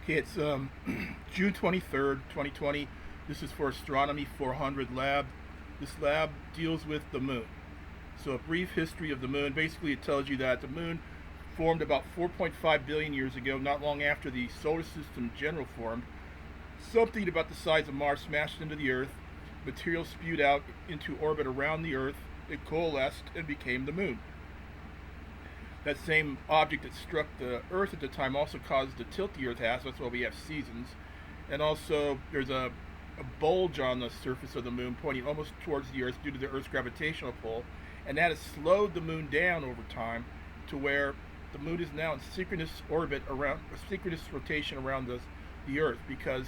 Okay, it's June 23rd, 2020. This is for Astronomy 400 Lab. This lab deals with the moon. So a brief history of the moon. Basically, it tells you that the moon formed about 4.5 billion years ago, not long after the solar system in general formed. Something about the size of Mars smashed into the Earth. Material spewed out into orbit around the Earth. It coalesced and became the moon. That same object that struck the Earth at the time also caused the tilt the Earth has. That's why we have seasons. And also, there's a bulge on the surface of the moon pointing almost towards the Earth due to the Earth's gravitational pull. And that has slowed the moon down over time to where the moon is now in synchronous orbit around, a synchronous rotation around the Earth, because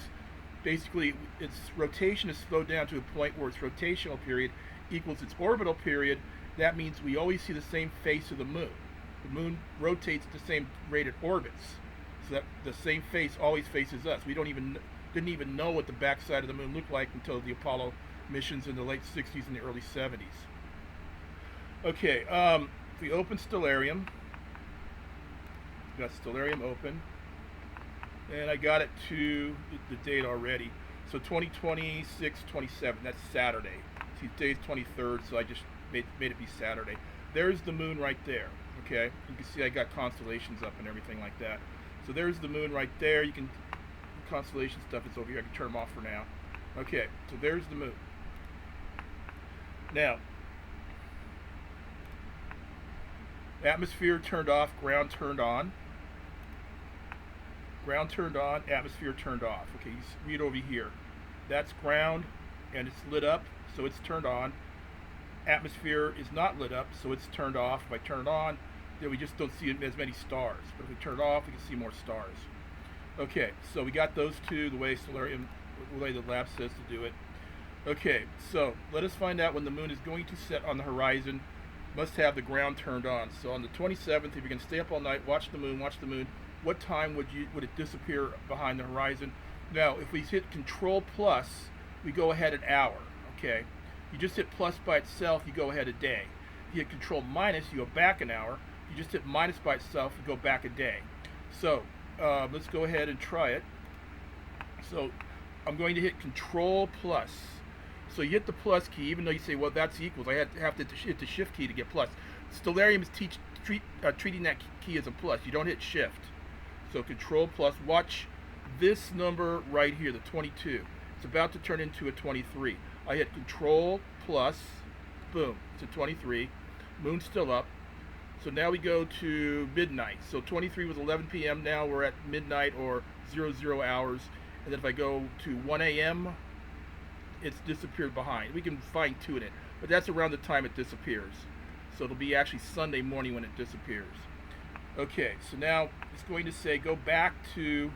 basically its rotation is slowed down to a point where its rotational period equals its orbital period. That means we always see the same face of the moon. The moon rotates at the same rate it orbits, so that the same face always faces us. We didn't even know what the backside of the moon looked like until the Apollo missions in the late 60s and the early 70s. Okay, if we open Stellarium, got Stellarium open, and I got it to the date already. So 2026-27, that's Saturday. See, today's 23rd, so I just made it be Saturday. There's the moon right there. Okay, you can see I got constellations up and everything like that. So there's the moon right there. You can, constellation stuff is over here. I can turn them off for now. Okay, so there's the moon. Now, atmosphere turned off, ground turned on. Ground turned on, atmosphere turned off. Okay, you read over here. That's ground, and it's lit up, so it's turned on. Atmosphere is not lit up, so it's turned off. If I turn it on, then we just don't see as many stars. But if we turn it off, we can see more stars. Okay, so we got those two the way the lab says to do it. Okay, so let us find out when the moon is going to set on the horizon. Must have the ground turned on. So on the 27th, if you're going to stay up all night, watch the moon, what time would it disappear behind the horizon? Now, if we hit Control plus, we go ahead an hour. Okay. You just hit plus by itself, you go ahead a day. If you hit Control minus, you go back an hour. If you just hit minus by itself, you go back a day. So let's go ahead and try it. So I'm going to hit Control plus. So you hit the plus key, even though you say, well, that's equals. I have to hit the shift key to get plus. Stellarium is treating that key as a plus. You don't hit shift. So Control plus. Watch this number right here, the 22. It's about to turn into a 23. I hit Control plus, boom, it's a 23. Moon's still up. So now we go to midnight. So 23 was 11 p.m. Now we're at midnight or 00 hours. And then if I go to 1 a.m., it's disappeared behind. We can fine tune it, but that's around the time it disappears. So it'll be actually Sunday morning when it disappears. Okay, so now it's going to say go back to,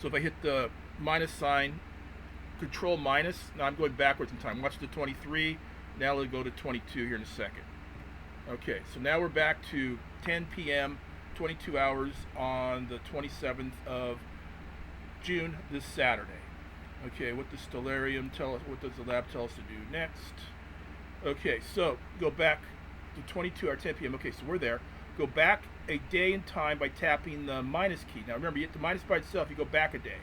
so if I hit the minus sign, Control minus, now I'm going backwards in time. Watch the 23, now it'll go to 22 here in a second. Okay, so now we're back to 10 p.m., 22 hours on the 27th of June, this Saturday. Okay, what does Stellarium tell us, what does the lab tell us to do next? Okay, so go back to 22 or 10 p.m. Okay, so we're there. Go back a day in time by tapping the minus key. Now remember, you hit the minus by itself, you go back a day.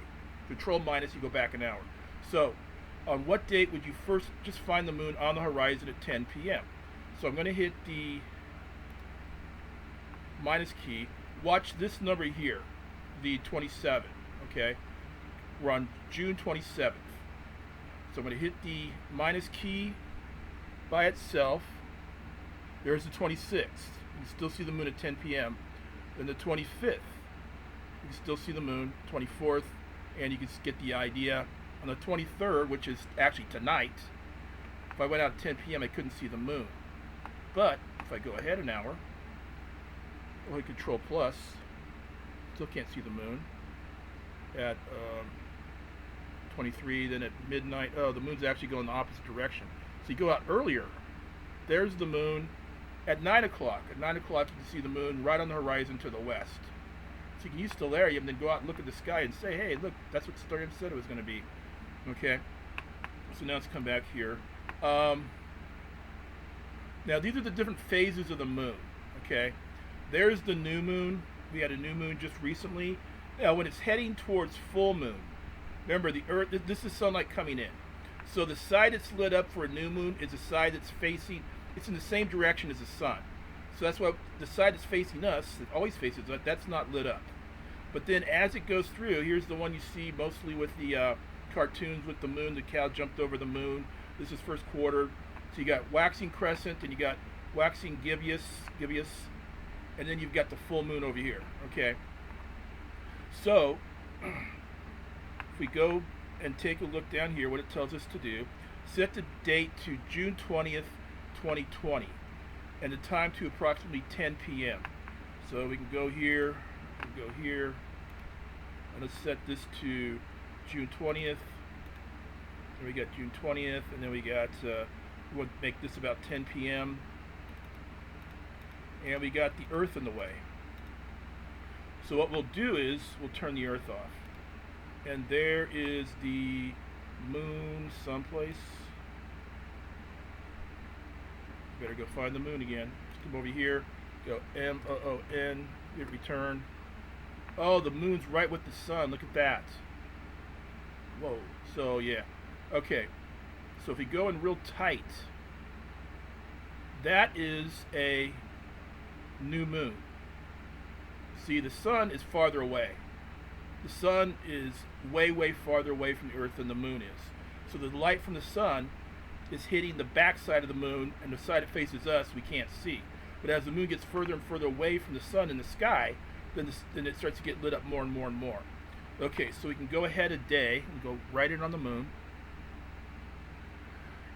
Control minus, you go back an hour. So, on what date would you first just find the moon on the horizon at 10 p.m.? So I'm going to hit the minus key. Watch this number here, the 27, okay? We're on June 27th. So I'm going to hit the minus key by itself. There's the 26th. You can still see the moon at 10 p.m. Then the 25th. You can still see the moon, 24th, and you can get the idea. On the 23rd, which is actually tonight, if I went out at 10 p.m., I couldn't see the moon. But if I go ahead an hour, I'll hit Control plus, still can't see the moon. At 23, then at midnight, oh, the moon's actually going the opposite direction. So you go out earlier, there's the moon at 9 o'clock. At 9 o'clock, you can see the moon right on the horizon to the west. So you can use Stellarium and then go out and look at the sky and say, hey, look, that's what Stellarium said it was going to be. Okay, so now let's come back here. Now these are the different phases of the moon. Okay, there's the new moon. We had a new moon just recently. Now, when it's heading towards full moon, remember the Earth. This is sunlight coming in. So the side that's lit up for a new moon is the side that's facing. It's in the same direction as the sun. So that's why the side that's facing us, that always faces us, that's not lit up. But then as it goes through, here's the one you see mostly with the cartoons with the moon. The cow jumped over the moon. This is first quarter. So you got waxing crescent and you got waxing gibbous, and then you've got the full moon over here. Okay. So if we go and take a look down here, what it tells us to do, set the date to June 20th, 2020, and the time to approximately 10 p.m. So we can go here, and let's set this to June 20th. And we got June 20th, and then we got, we'll make this about 10 p.m. And we got the Earth in the way. So what we'll do is we'll turn the Earth off. And there is the moon someplace. Better go find the moon again. Just come over here, go M-O-O-N, hit return. Oh, the moon's right with the sun. Look at that. Whoa. So yeah. Okay. So if we go in real tight, that is a new moon. See, the sun is farther away. The sun is way farther away from the Earth than the moon is. So the light from the sun is hitting the back side of the moon, and the side that faces us we can't see. But as the moon gets further and further away from the sun in the sky, then it starts to get lit up more and more and more. Okay, so we can go ahead a day and go right in on the moon.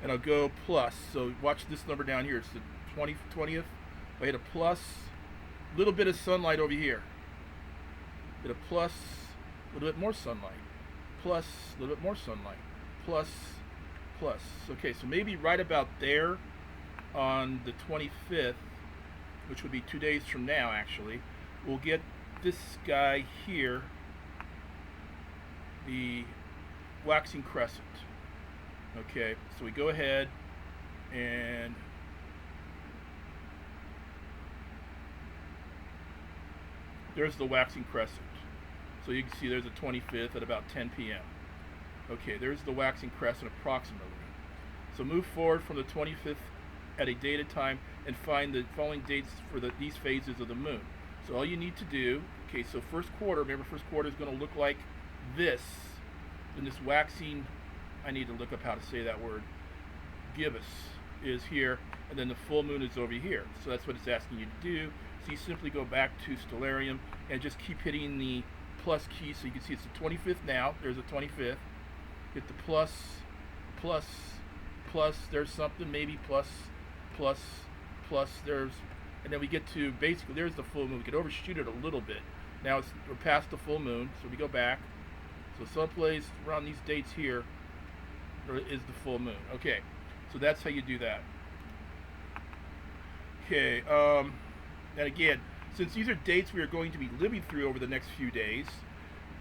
And I'll go plus. So watch this number down here. It's the 20th. I hit a plus, a little bit of sunlight over here. Hit a plus, a little bit more sunlight. Plus, a little bit more sunlight. Plus. Okay, so maybe right about there on the 25th, which would be 2 days from now actually, we'll get this guy here, the waxing crescent. Okay, so we go ahead and there's the waxing crescent. So you can see there's the 25th at about 10 p.m. Okay, there's the waxing crescent approximately. So move forward from the 25th at a dated time and find the following dates for these phases of the moon. So all you need to do, okay, so first quarter, remember first quarter is going to look like this. Then this waxing, I need to look up how to say that word, gibbous is here, and then the full moon is over here. So that's what it's asking you to do. So you simply go back to Stellarium and just keep hitting the plus key, so you can see it's the 25th now. There's the 25th. Hit the plus, there's something, maybe plus, there's, and then we get to, basically, there's the full moon. We could overshoot it a little bit. Now we're past the full moon, so we go back. So someplace around these dates here is the full moon. Okay, so that's how you do that. Okay, and again, since these are dates we are going to be living through over the next few days,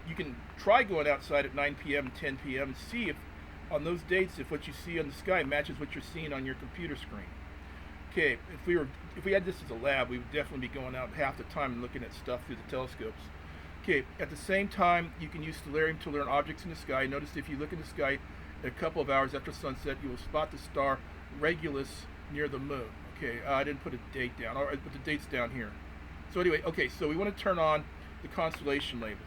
you can try going outside at 9 p.m. and 10 p.m. and see if on those dates if what you see on the sky matches what you're seeing on your computer screen. Okay, if we had this as a lab, we would definitely be going out half the time and looking at stuff through the telescopes. Okay, at the same time, you can use Stellarium to learn objects in the sky. Notice if you look in the sky a couple of hours after sunset, you will spot the star Regulus near the moon. Okay, I didn't put a date down. All right, put the dates down here. So anyway, okay, so we want to turn on the constellation labels.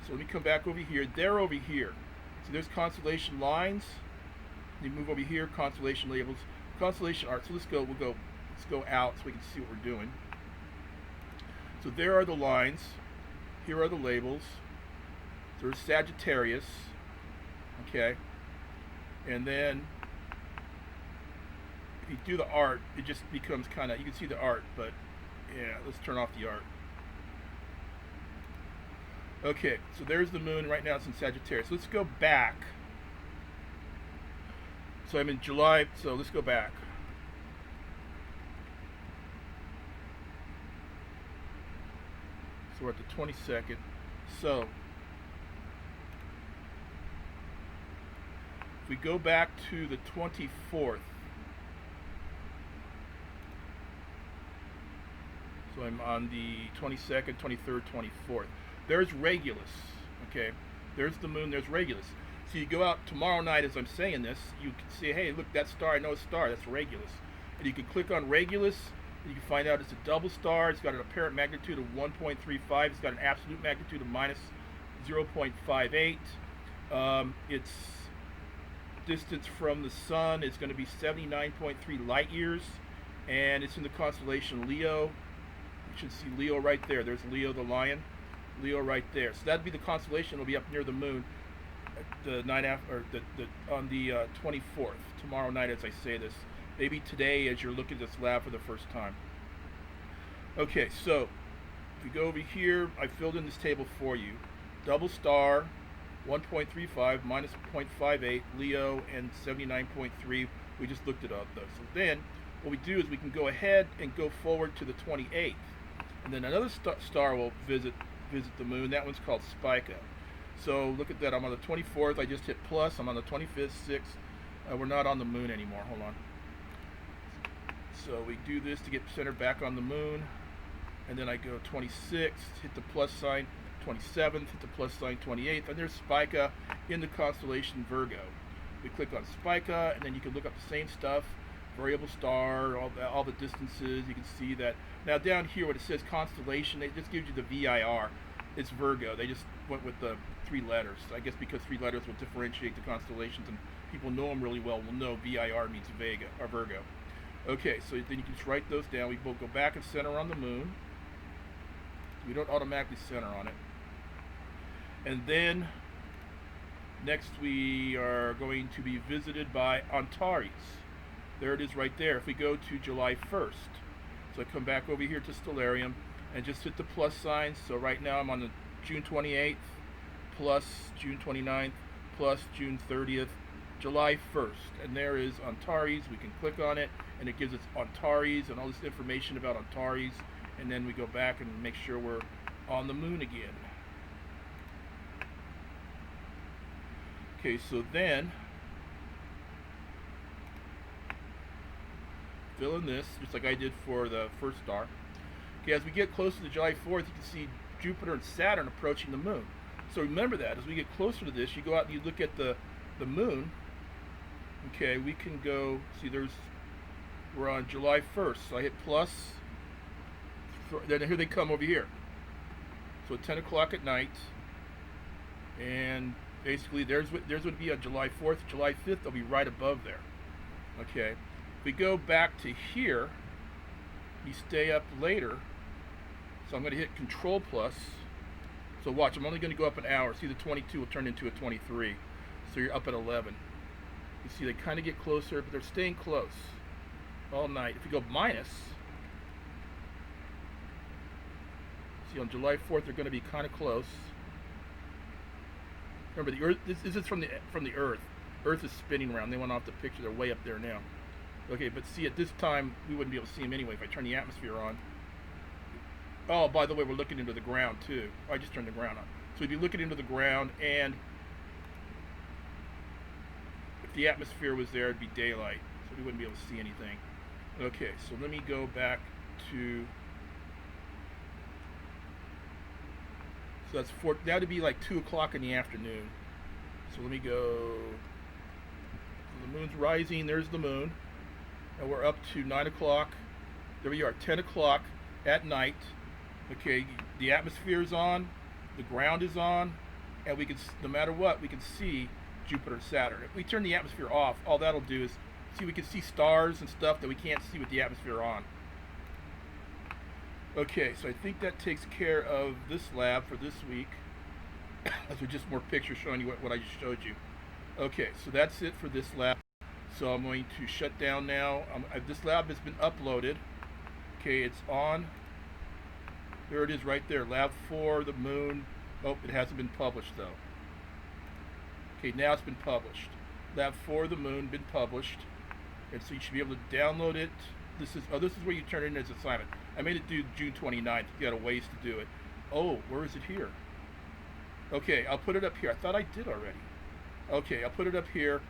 So let me come back over here. They're over here. So there's constellation lines. You move over here, constellation labels, constellation art. So let's go out so we can see what we're doing. So there are the lines. Here are the labels. There's Sagittarius. Okay. And then if you do the art, it just becomes kind of, you can see the art, but yeah, let's turn off the art. Okay, so there's the moon. Right now it's in Sagittarius. So let's go back. So I'm in July, so let's go back. So we're at the 22nd. So if we go back to the 24th, so So I'm on the 22nd, 23rd, 24th. There's Regulus. Okay, there's the moon, there's Regulus. So you go out tomorrow night as I'm saying this, you can see, hey, look, that star, I know a star, that's Regulus. And you can click on Regulus, and you can find out it's a double star. It's got an apparent magnitude of 1.35. It's got an absolute magnitude of minus 0.58. Its distance from the sun is going to be 79.3 light years, and it's in the constellation Leo. You should see Leo right there. There's Leo the lion. Leo right there. So that'd be the constellation. It'll be up near the moon the night after, or on the 24th, tomorrow night as I say this. Maybe today as you're looking at this lab for the first time. Okay, so if you go over here, I filled in this table for you. Double star, 1.35 minus 0.58, Leo, and 79.3. We just looked it up though. So then what we do is we can go ahead and go forward to the 28th. And then another star will visit the moon. That one's called Spica. So look at that. I'm on the 24th. I just hit plus. I'm on the 25th, 6th. We're not on the moon anymore. Hold on. So we do this to get centered back on the moon. And then I go 26th, hit the plus sign, 27th, hit the plus sign, 28th. And there's Spica in the constellation Virgo. We click on Spica, and then you can look up the same stuff. Variable star, all the distances. You can see that. Now down here, when it says constellation, it just gives you the VIR. It's Virgo. They just went with the 3 letters. I guess because 3 letters will differentiate the constellations, and people know them really well will know VIR means Vega or Virgo. Okay, so then you can just write those down. We will go back and center on the moon. We don't automatically center on it. And then next we are going to be visited by Antares. There it is right there. If we go to July 1st, so I come back over here to Stellarium and just hit the plus sign. So right now I'm on the June 28th, plus June 29th, plus June 30th, July 1st. And there is Antares. We can click on it, and it gives us Antares and all this information about Antares. And then we go back and make sure we're on the moon again. Okay, so then fill in this, just like I did for the first star. Okay, as we get closer to July 4th, you can see Jupiter and Saturn approaching the moon. So remember that, as we get closer to this, you go out and you look at the moon. Okay, we can go, see we're on July 1st, so I hit plus, then here they come over here. So at 10 o'clock at night, and basically there's what would be on July 4th, July 5th, they'll be right above there. Okay. If we go back to here, you stay up later. So I'm going to hit Control plus. So watch, I'm only going to go up an hour. See, the 22 will turn into a 23. So you're up at 11. You see they kind of get closer, but they're staying close all night. If you go minus, see on July 4th they're going to be kind of close. Remember, the Earth. This is from the Earth. Earth is spinning around. They went off the picture. They're way up there now. Okay, but see, at this time, we wouldn't be able to see them anyway if I turn the atmosphere on. Oh, by the way, we're looking into the ground, too. I just turned the ground on. So we'd be looking into the ground, and if the atmosphere was there, it'd be daylight, so we wouldn't be able to see anything. Okay, so let me go back to... So that's that would be like 2 o'clock in the afternoon. So let me go... So the moon's rising, there's the moon. And we're up to 9 o'clock. There we are, 10 o'clock at night. Okay, the atmosphere is on, the ground is on, and we can, no matter what, we can see Jupiter and Saturn. If we turn the atmosphere off, all that'll do is, see, we can see stars and stuff that we can't see with the atmosphere on. Okay, so I think that takes care of this lab for this week. Those are just more pictures showing you what I just showed you. Okay, so that's it for this lab. So I'm going to shut down now. This lab has been uploaded. Okay, it's on. There it is right there, Lab 4, the moon. Oh, it hasn't been published though. Okay, now it's been published. Lab 4, the moon, been published. And so you should be able to download it. This is where you turn it in as an assignment. I made it due June 29th. You got a ways to do it. Oh, where is it here? Okay, I'll put it up here. I thought I did already. Okay, I'll put it up here.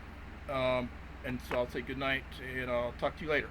And so I'll say good night, and I'll talk to you later.